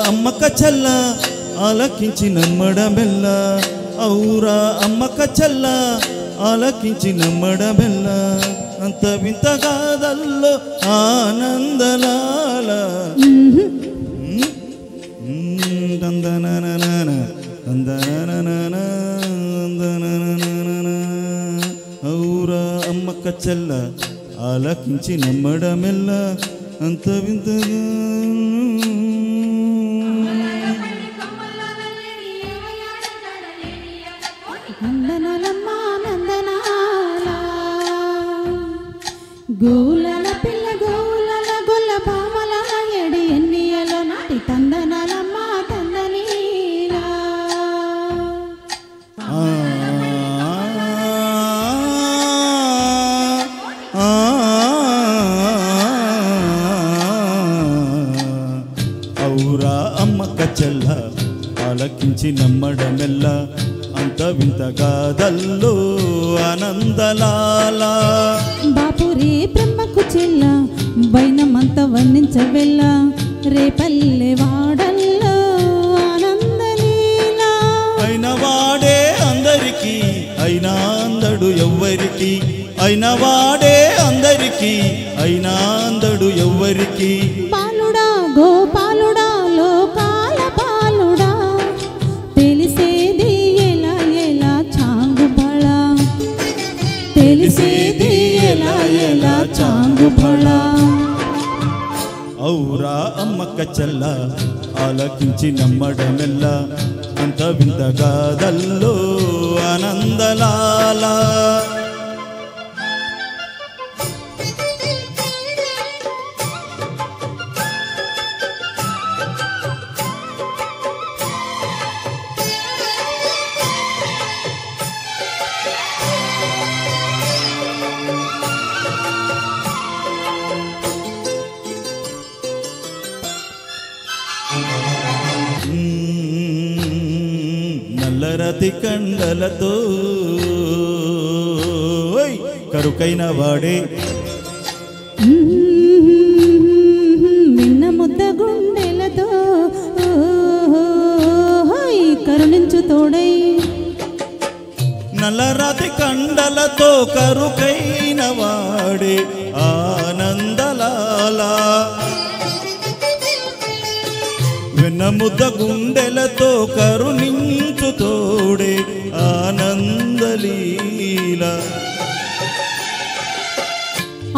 అమ్మక చెల్ల ఆలకించి నమ్మడమెల్ల ఔరా అమ్మక చెల్ల ఆలకించి నమ్మడమెల్ల అంత వింత గాథల్లో ఆనందలాల ఔరా అమ్మక చెల్ల ఆలకించి నమ్మడమెల్ల అంత వింతగా నందనాలమ్మా నందనాల గోలల పిల్ల గోలల గొల్ల పామల ఎడి ఎన్నియలో నాటి తందనాలమ్మా తందనీలా ఔరా అమ్మక చెల్ల ఆలకించి నమ్మడమెల్ల అంత వింత గాథల్లో ఆనందలాల బాపురే బ్రహ్మకు చెల్ల వైనమంత వర్ణించవెల్ల రేపల్లె వాడల్లో ఆనందలీలా అయిన వాడే అందరికీ అయినా అందడు ఎవ్వరికి అయిన వాడే అందరికీ అయినా అందడు ఎవ్వరికి పాలుడా గోపాలుడా లోకాల పాలుడా తెలిసేది ఎలా ఎలా చాంగు బళ తెలిసేది ఎలా ఎలా చాంగు బళ ఔరా అమ్మక చెల్ల ఆలకించి నమ్మడమెల్ల అంత వింత గాథల్లో ఆనందలాల నల్లరతి కండలతో కరుకైన వాడే మిన్న ముద్ద గుండెలతో కరుణించు తోడై నల్లరతి కండలతో కరుకైన వాడే ఆనందలాల వెన్నముద్ద గుండెలతో కరుణించు తోడే ఆనందలీల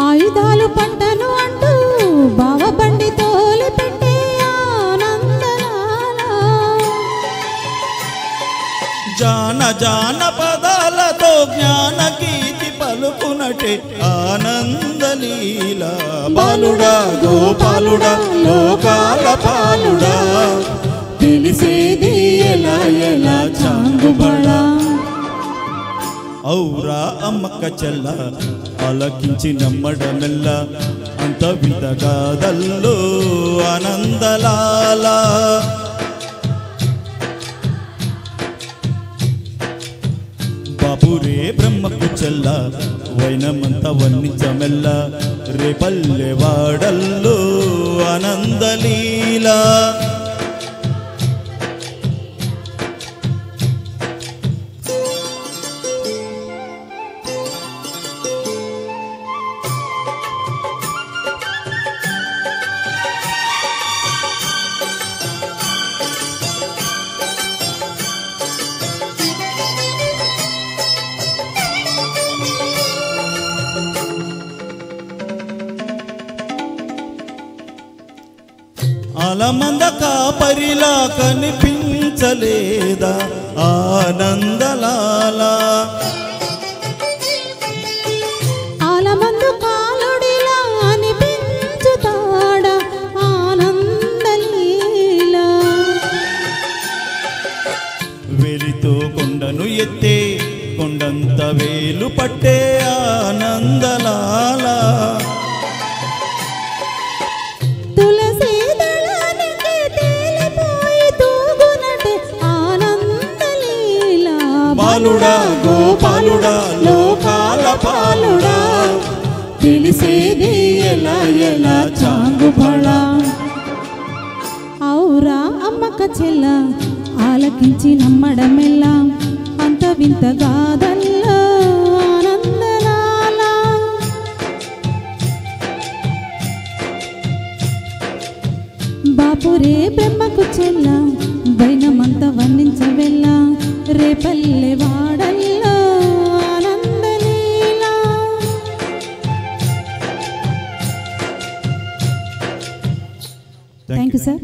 ఆయుధాలు పంటను అంటూ బావ బండి తోలి పెట్టే ఆనందలాల జాన జాన పదాలతో జ్ఞాన గీతి పలుకునటే ఆనందలీల బాలుడా గోపాలుడా లోకాల పాలుడా తెలిసేది ఎలా ఎలా చాంగు బళ ఔరా అమ్మక చెల్ల ఆలకించి నమ్మడమెల్ల అంత వింత గాథల్లో ఆనందలాల బాపురే బ్రహ్మకు చెల్ల వైనమంత వర్ణించమెల్ల రేపల్లె వాడల్లో ఆనందలీల ఆలమంద కాపరిలా కనిపించలేదా ఆనందలాల ఆలమందు కాలుడిలా అనిపించుతాడా ఆనందలీలా వేలితో కొండను ఎత్తే కొండంత వేలు పట్టే ఆనందలాల బాలుడా గోపాలుడా లోకాల పాలుడా తెలిసేది ఎలా ఎలా చాంగు బళ ఔరా అమ్మక చెల్ల ఆలకించి నమ్మడమెల్లా అంత వింత గాథల్లో ఆనందలాల బాపురే బ్రహ్మకు చెల్ల వైనమంత వర్ణించవెల్ల రేపల్లె వాడల్లో ఆనందలీల థ్యాంక్ యూ సార్.